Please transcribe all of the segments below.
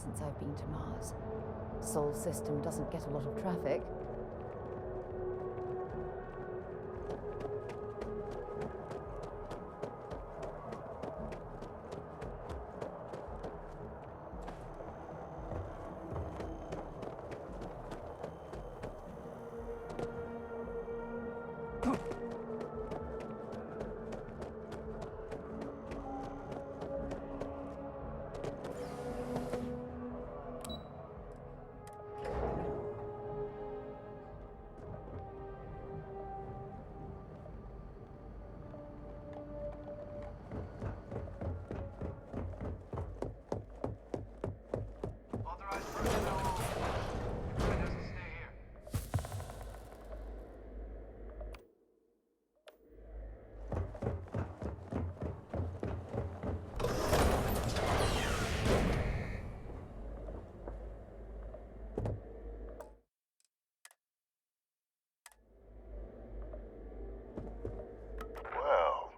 since I've been to Mars. Sol system doesn't get a lot of traffic. Authorized personnel only. It doesn't stay here. Well,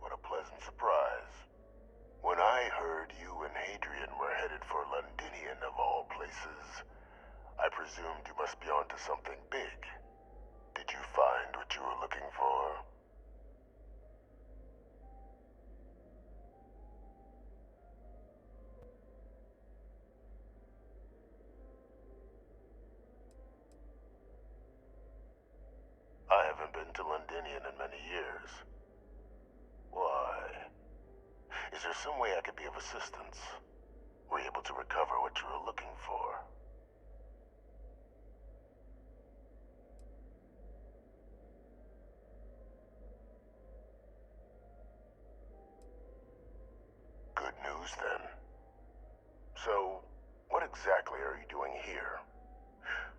what a pleasant surprise. When I heard you and Hadrian were headed for Londinian of all places, I presumed you must be onto something big. Did you find what you were looking for? I haven't been to Londinian in many years. Why? Is there some way I could be of assistance? Were you able to recover what you were looking for? Good news, then. So, what exactly are you doing here?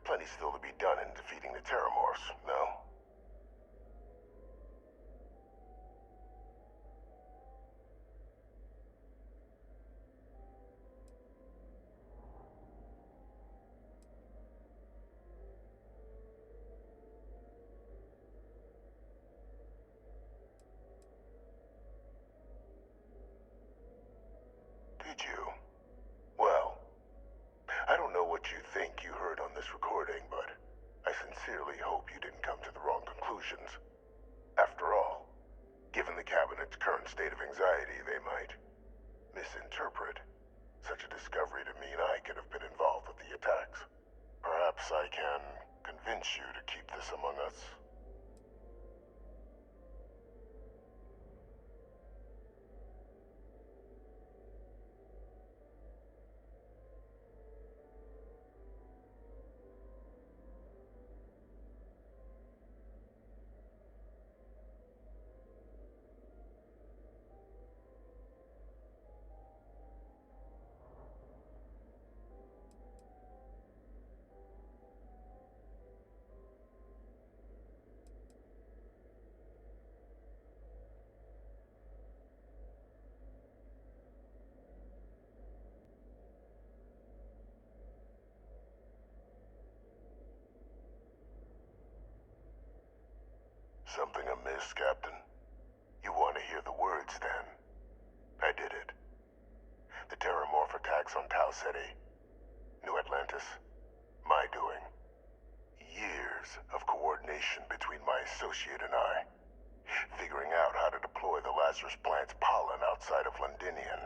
Plenty still to be done in defeating the Terramorphs, no? Did you? Well, I don't know what you think you heard on this recording, but I sincerely hope you didn't come to the wrong conclusions. After all, given the Cabinet's current state of anxiety, they might misinterpret such a discovery to mean I could have been involved with the attacks. Perhaps I can convince you to keep this among us. Something amiss, Captain? You want to hear the words, then? I did it. The Terramorph attacks on Tau Ceti, New Atlantis, my doing. Years of coordination between my associate and I, figuring out how to deploy the Lazarus plant's pollen outside of Londinian,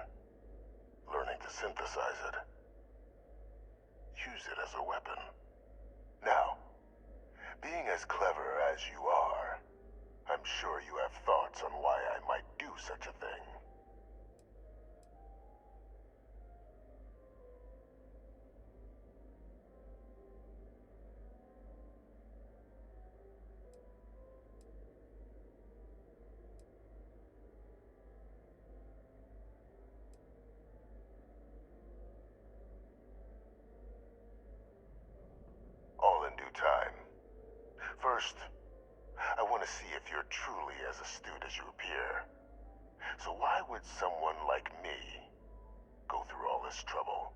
learning to synthesize it, use it as a weapon. Now, being as clever as you are, I'm sure you have thoughts on why I might do such a thing. All in due time. First, I want to see if you're truly as astute as you appear. So why would someone like me go through all this trouble?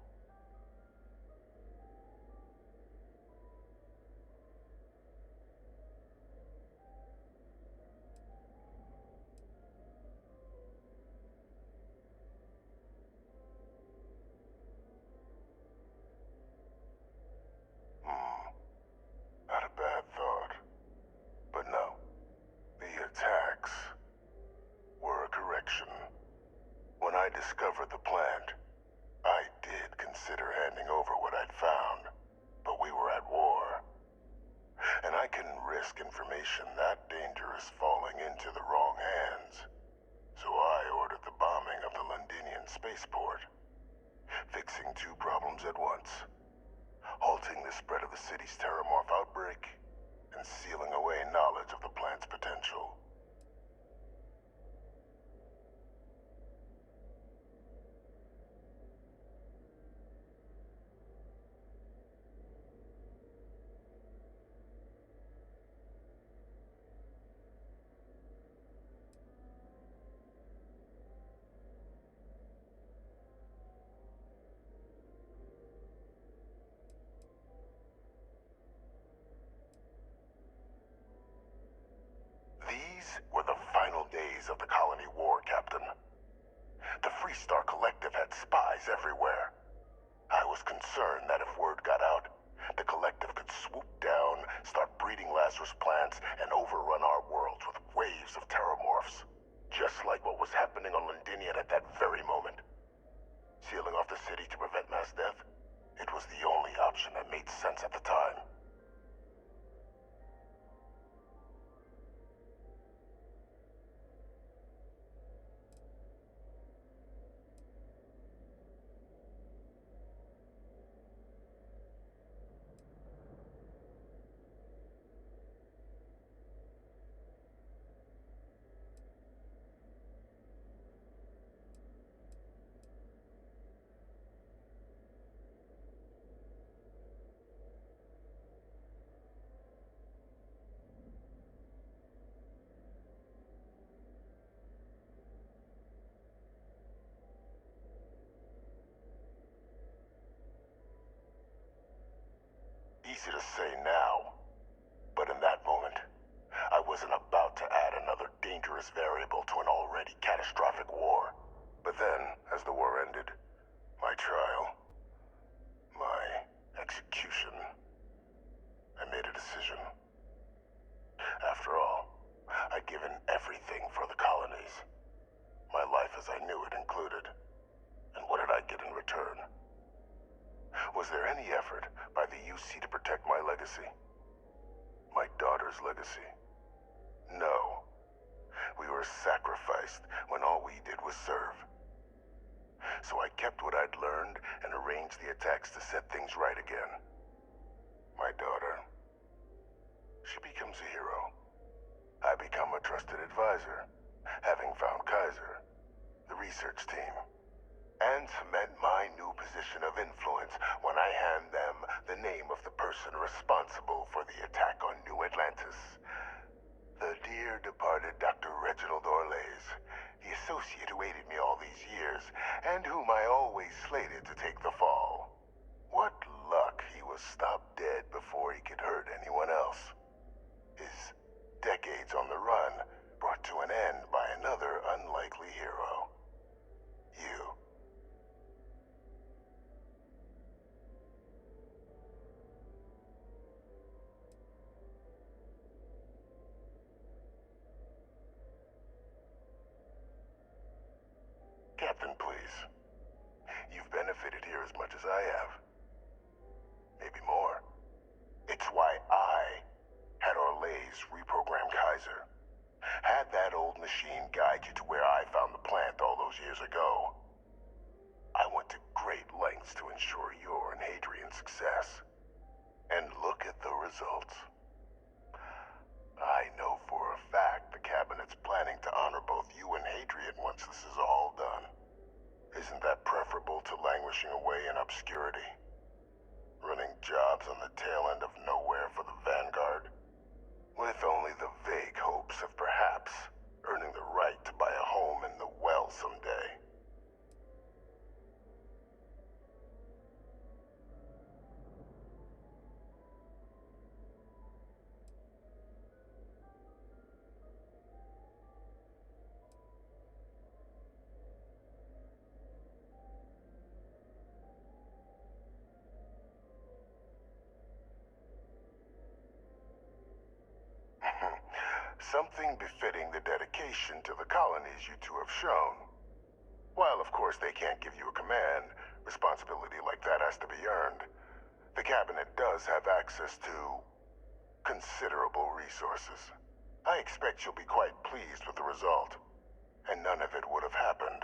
risk information that dangerous falling into the wrong hands. So I ordered the bombing of the Londinian spaceport, fixing two problems at once. Halting the spread of the city's terramorph outbreak, and sealing away knowledge of the plant's potential. These were the final days of the colony war, Captain. The Freestar Collective had spies everywhere. I was concerned that if word got out, the Collective could swoop down, start breeding Lazarus plants, and overrun our worlds with waves of terramorphs. Just like what was happening on Londinian at that very moment. Sealing off the city to prevent mass death? It was the only option that made sense at the time. Easy to say now, but in that moment, I wasn't about to add another dangerous variable to an already catastrophic war. But then, as the war ended, my trial, my execution, I made a decision. After all, I'd given everything for the colonies. My life as I knew it included. And what did I get in return? Was there any effort by the UC to protect my legacy? My daughter's legacy? No. We were sacrificed when all we did was serve. So I kept what I'd learned and arranged the attacks to set things right again. My daughter, she becomes a hero. I become a trusted advisor, having found Kaiser, the research team, and cement my new position of influence when I hand them the name of the person responsible for the attack on New Atlantis. The dear departed Dr. Reginald Orlays, the associate who aided me all these years, and whom I always slated to take the fall. What luck he was stopped dead before he could hurt anyone else. His decades on the run brought to an end by another unlikely hero. You. Captain, please. You've benefited here as much as I have. Maybe more. It's why I had Orlays reprogram Kaiser. Had that old machine guide you to where I found the plant all those years ago. I went to great lengths to ensure your and Hadrian's success. And look at the results. I know for a fact the Cabinet's planning to honor both you and Hadrian once this is all done. Isn't that preferable to languishing away in obscurity? Running jobs on the tail end of nowhere for the Vanguard? With only the vague hopes of perhaps earning the right to buy a home in the well someday. Something befitting the dedication to the colonies you two have shown. While, of course, they can't give you a command, responsibility like that has to be earned. The Cabinet does have access to considerable resources. I expect you'll be quite pleased with the result. And none of it would have happened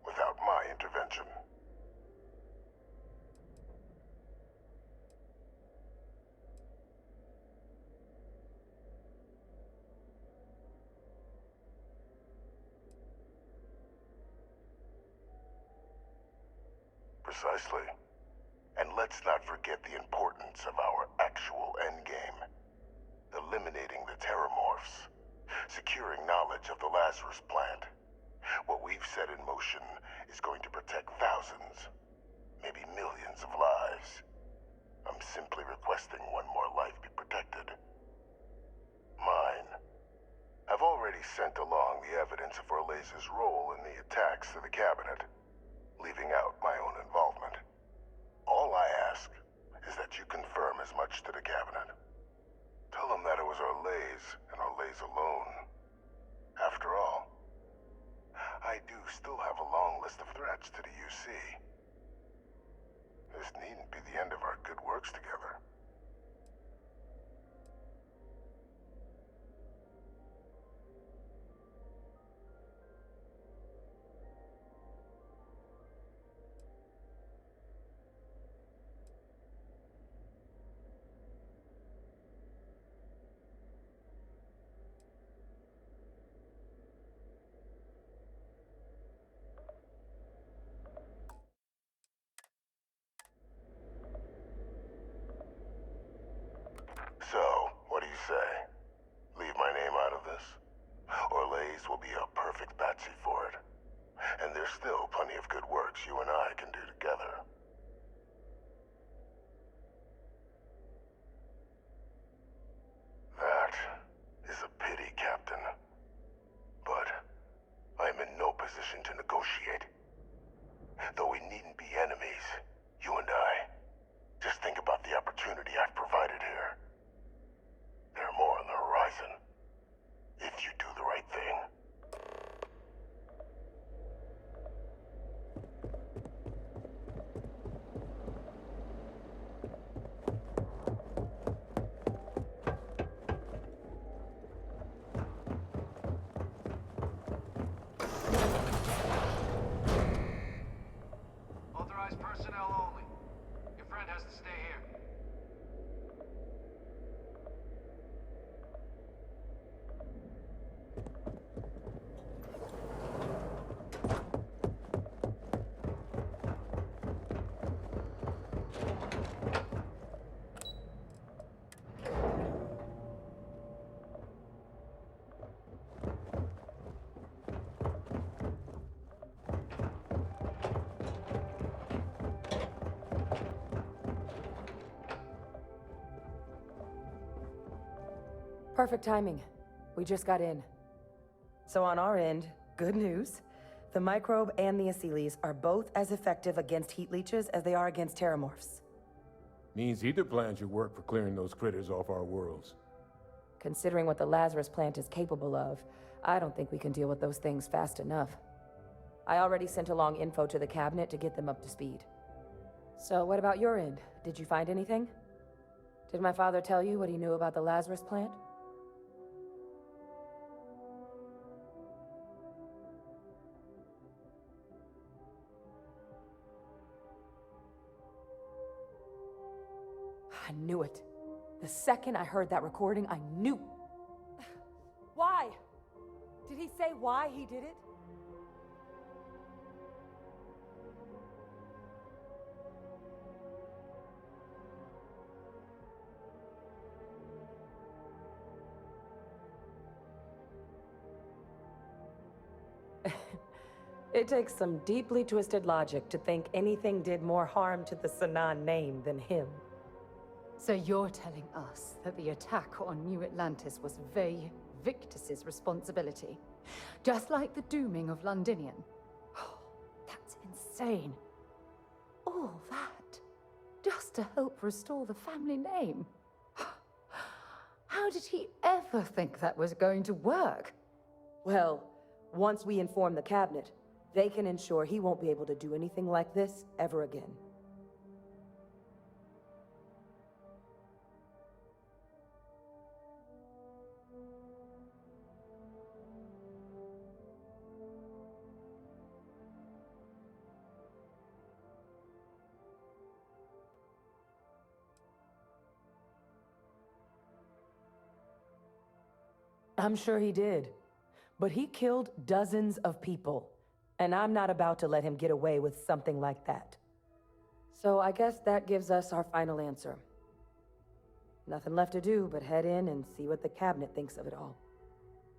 without my intervention. Precisely. And let's not forget the importance of our actual endgame. Eliminating the Terramorphs. Securing knowledge of the Lazarus plant. What we've set in motion is going to protect thousands, maybe millions of lives. I'm simply requesting one more life be protected. Mine. I've already sent along the evidence of Orleza's role in the attacks to the cabinet, leaving out my own involvement. All I ask is that you confirm as much to the cabinet. Tell them that it was Orlez and Orlez alone. After all, I do still have a long list of threats to the UC. This needn't be the end of our good works together. So, what do you say? Leave my name out of this? Orlez will be a perfect patsy for it. And there's still plenty of good works you and I can do together. That is a pity, Captain. But I'm in no position to negotiate. Though we needn't be enemies, you and I. Just think about the opportunity I've provided here. There are more on the horizon. If you do the right thing. Authorized personnel only. Your friend has to stay here. Perfect timing. We just got in. So on our end, good news. The microbe and the Aceles are both as effective against heat leeches as they are against terramorphs. Means either plan should work for clearing those critters off our worlds. Considering what the Lazarus plant is capable of, I don't think we can deal with those things fast enough. I already sent along info to the cabinet to get them up to speed. So what about your end? Did you find anything? Did my father tell you what he knew about the Lazarus plant? I knew it. The second I heard that recording, I knew. Why? Did he say why he did it? It takes some deeply twisted logic to think anything did more harm to the Sanan name than him. So you're telling us that the attack on New Atlantis was Vey Victus's responsibility? Just like the dooming of Londinian? That's insane. All that, just to help restore the family name. How did he ever think that was going to work? Well, once we inform the cabinet, they can ensure he won't be able to do anything like this ever again. I'm sure he did. But he killed dozens of people. And I'm not about to let him get away with something like that. So I guess that gives us our final answer. Nothing left to do but head in and see what the cabinet thinks of it all.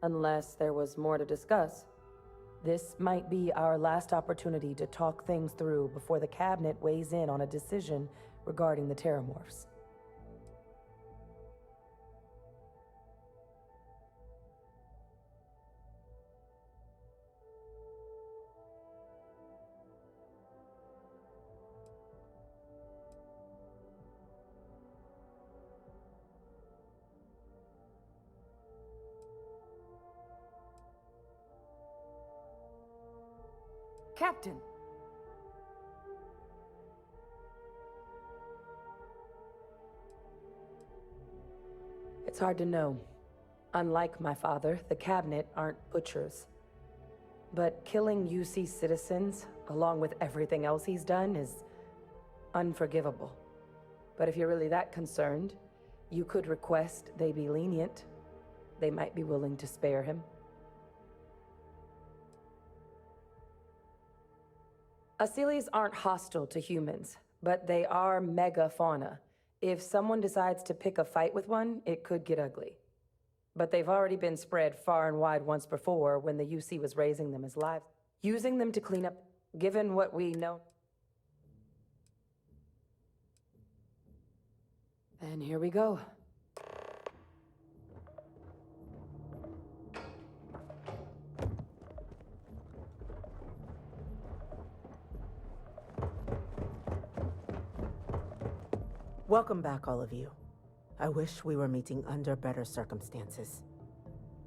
Unless there was more to discuss. This might be our last opportunity to talk things through before the cabinet weighs in on a decision regarding the Terramorphs. Captain! It's hard to know. Unlike my father, the cabinet aren't butchers. But killing UC citizens, along with everything else he's done, is unforgivable. But if you're really that concerned, you could request they be lenient. They might be willing to spare him. Asili's aren't hostile to humans, but they are megafauna. If someone decides to pick a fight with one, it could get ugly. But they've already been spread far and wide once before when the UC was raising them as live, using them to clean up, given what we know. And here we go. Welcome back, all of you. I wish we were meeting under better circumstances.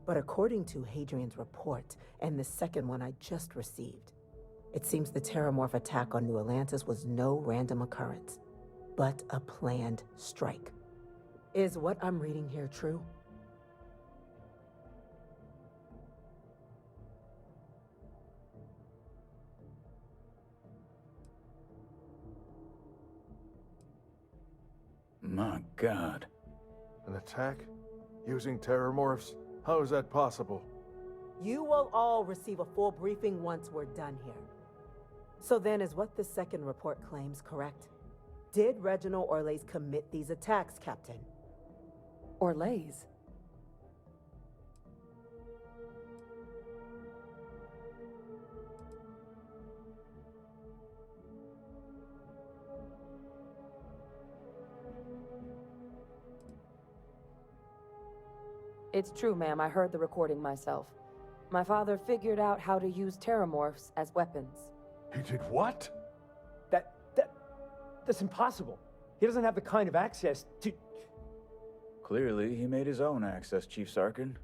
But according to Hadrian's report, and the second one I just received, it seems the Terramorph attack on New Atlantis was no random occurrence, but a planned strike. Is what I'm reading here true? My God. An attack? Using terramorphs? How is that possible? You will all receive a full briefing once we're done here. So then, is what the second report claims correct? Did Reginald Orlays commit these attacks, Captain? Orlays? It's true, ma'am. I heard the recording myself. My father figured out how to use terramorphs as weapons. He did what? That's impossible. He doesn't have the kind of access to... Clearly, he made his own access, Chief Sarkin.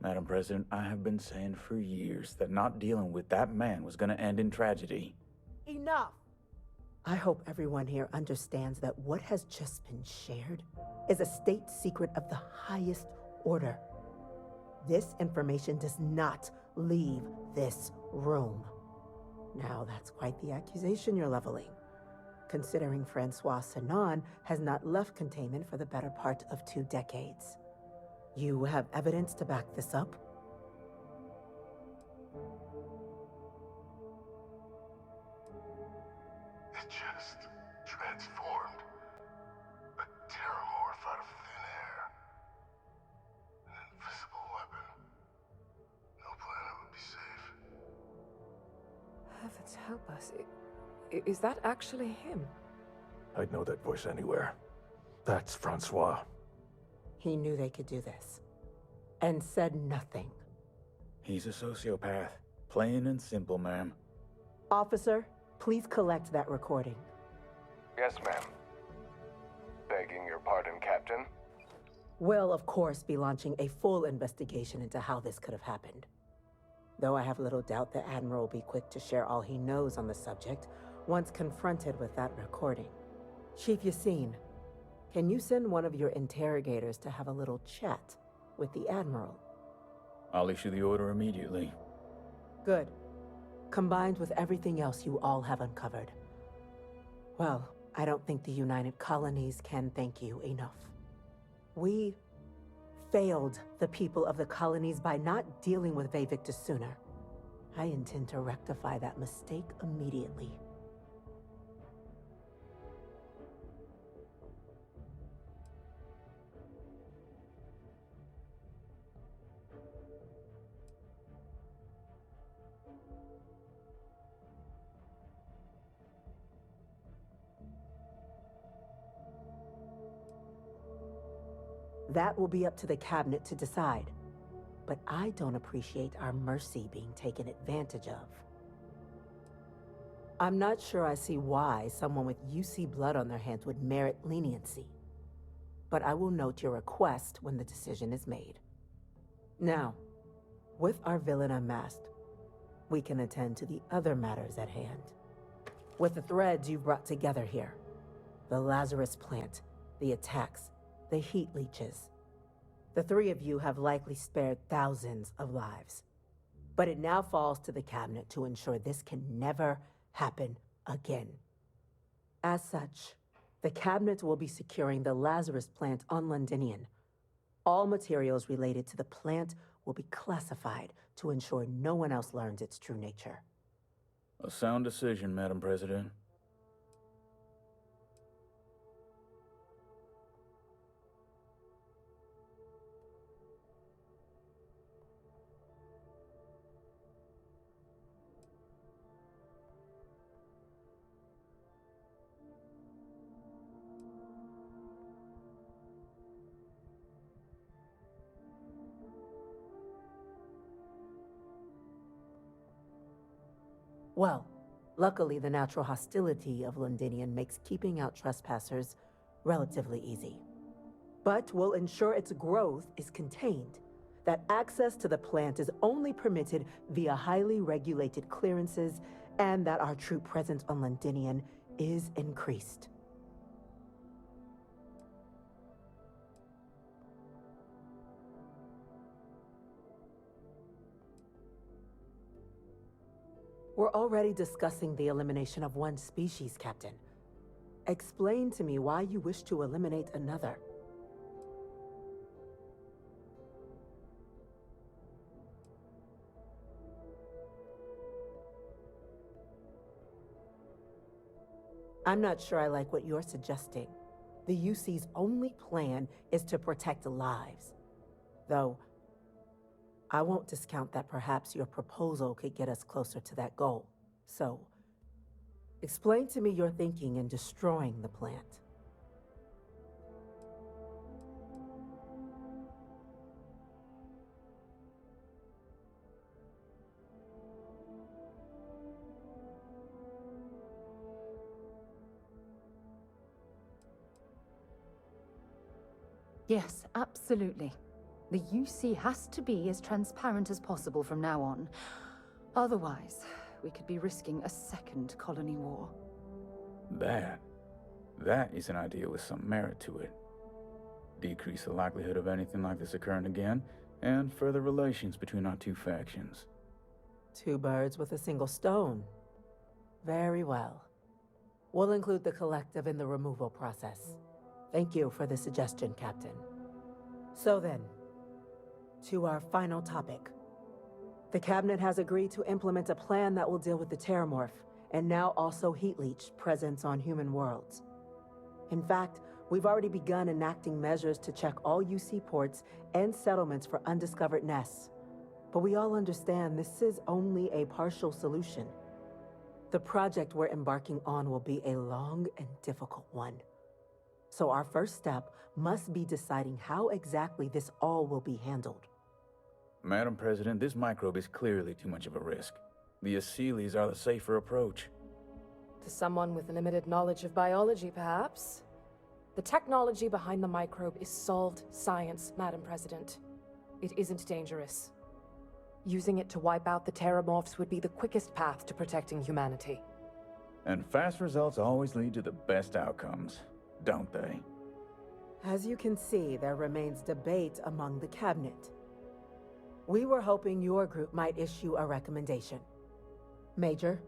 Madam President, I have been saying for years that not dealing with that man was gonna end in tragedy. Enough! I hope everyone here understands that what has just been shared is a state secret of the highest order. This information does not leave this room. Now, that's quite the accusation you're leveling, considering Francois Sanon has not left containment for the better part of 2 decades. You have evidence to back this up? It just transformed. A terramorph out of thin air. An invisible weapon. No planet would be safe. Heavens help us. Is that actually him? I'd know that voice anywhere. That's Francois. He knew they could do this, and said nothing. He's a sociopath. Plain and simple, ma'am. Officer, please collect that recording. Yes, ma'am. Begging your pardon, Captain. We'll, of course, be launching a full investigation into how this could have happened. Though I have little doubt the Admiral will be quick to share all he knows on the subject once confronted with that recording. Chief Yassine, can you send one of your interrogators to have a little chat with the Admiral? I'll issue the order immediately. Good. Combined with everything else you all have uncovered. Well, I don't think the United Colonies can thank you enough. We failed the people of the colonies by not dealing with Vevictus sooner. I intend to rectify that mistake immediately. That will be up to the cabinet to decide. But I don't appreciate our mercy being taken advantage of. I'm not sure I see why someone with UC blood on their hands would merit leniency. But I will note your request when the decision is made. Now, with our villain unmasked, we can attend to the other matters at hand. With the threads you've brought together here, the Lazarus plant, the attacks, the heat leeches. The three of you have likely spared thousands of lives. But it now falls to the cabinet to ensure this can never happen again. As such, the cabinet will be securing the Lazarus plant on Londinian. All materials related to the plant will be classified to ensure no one else learns its true nature. A sound decision, Madam President. Well, luckily the natural hostility of Londinian makes keeping out trespassers relatively easy. But we'll ensure its growth is contained, that access to the plant is only permitted via highly regulated clearances, and that our troop presence on Londinian is increased. We're already discussing the elimination of one species, Captain. Explain to me why you wish to eliminate another. I'm not sure I like what you're suggesting. The UC's only plan is to protect lives. Though, I won't discount that perhaps your proposal could get us closer to that goal. So, explain to me your thinking in destroying the plant. Yes, absolutely. The UC has to be as transparent as possible from now on. Otherwise, we could be risking a second colony war. That is an idea with some merit to it. Decrease the likelihood of anything like this occurring again, and further relations between our two factions. Two birds with a single stone. Very well. We'll include the collective in the removal process. Thank you for the suggestion, Captain. So then, to our final topic. The Cabinet has agreed to implement a plan that will deal with the Terramorph, and now also Heat Leech presence on human worlds. In fact, we've already begun enacting measures to check all UC ports and settlements for undiscovered nests. But we all understand this is only a partial solution. The project we're embarking on will be a long and difficult one. So our first step must be deciding how exactly this all will be handled. Madam President, this microbe is clearly too much of a risk. The Aseles are the safer approach. To someone with limited knowledge of biology, perhaps. The technology behind the microbe is solved science, Madam President. It isn't dangerous. Using it to wipe out the Terramorphs would be the quickest path to protecting humanity. And fast results always lead to the best outcomes, don't they? As you can see, there remains debate among the Cabinet. We were hoping your group might issue a recommendation. Major?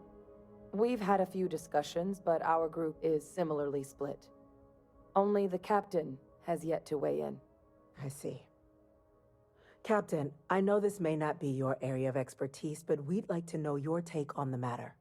We've had a few discussions, but our group is similarly split. Only the captain has yet to weigh in. I see. Captain, I know this may not be your area of expertise, but we'd like to know your take on the matter.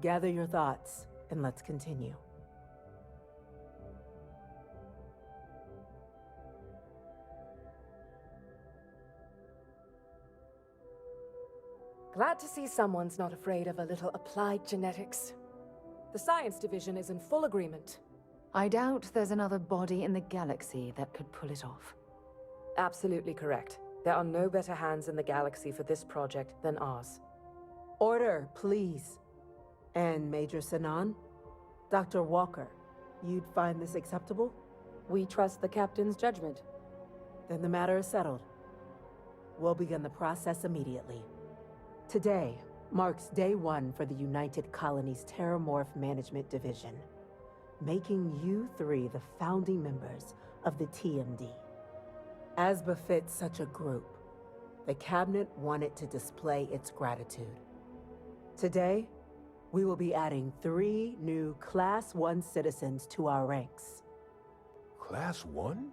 Gather your thoughts, and let's continue. Glad to see someone's not afraid of a little applied genetics. The science division is in full agreement. I doubt there's another body in the galaxy that could pull it off. Absolutely correct. There are no better hands in the galaxy for this project than ours. Order, please. And Major Sanan? Dr. Walker, you'd find this acceptable? We trust the captain's judgment. Then the matter is settled. We'll begin the process immediately. Today marks day one for the United Colonies Terramorph Management Division, making you three the founding members of the TMD. As befits such a group, the Cabinet wanted to display its gratitude. Today, we will be adding 3 new Class 1 citizens to our ranks. Class 1?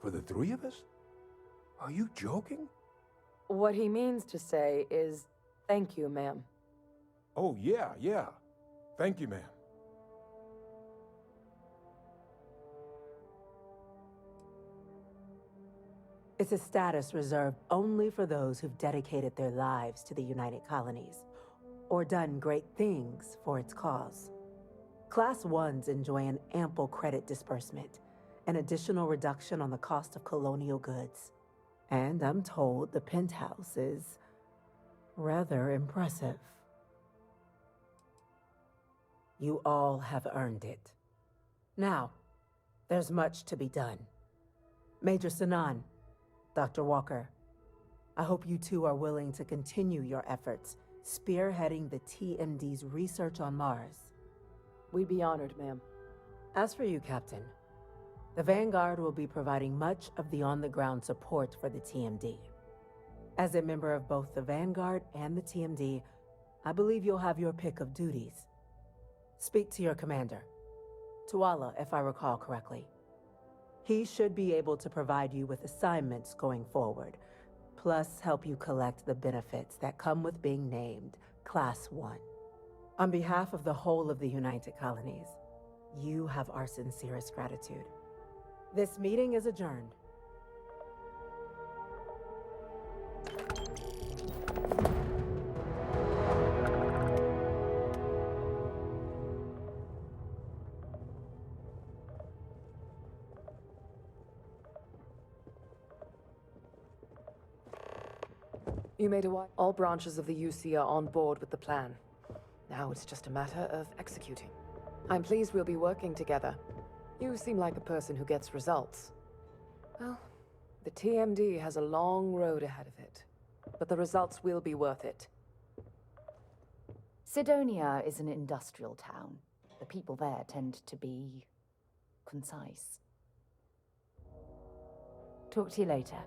For the 3 of us? Are you joking? What he means to say is, thank you, ma'am. Oh, yeah. Thank you, ma'am. It's a status reserved only for those who've dedicated their lives to the United Colonies, or done great things for its cause. Class 1s enjoy an ample credit disbursement, an additional reduction on the cost of colonial goods. And I'm told the penthouse is rather impressive. You all have earned it. Now, there's much to be done. Major Sanan, Dr. Walker, I hope you two are willing to continue your efforts spearheading the TMD's research on Mars. We'd be honored, ma'am. As for you, Captain, the Vanguard will be providing much of the on-the-ground support for the TMD. As a member of both the Vanguard and the TMD, I believe you'll have your pick of duties. Speak to your commander, Tuala, if I recall correctly. He should be able to provide you with assignments going forward, plus help you collect the benefits that come with being named Class 1. On behalf of the whole of the United Colonies, you have our sincerest gratitude. This meeting is adjourned. You made a what? All branches of the UC are on board with the plan. Now it's just a matter of executing. I'm pleased we'll be working together. You seem like a person who gets results. Well, the TMD has a long road ahead of it, but the results will be worth it. Sidonia is an industrial town. The people there tend to be concise. Talk to you later.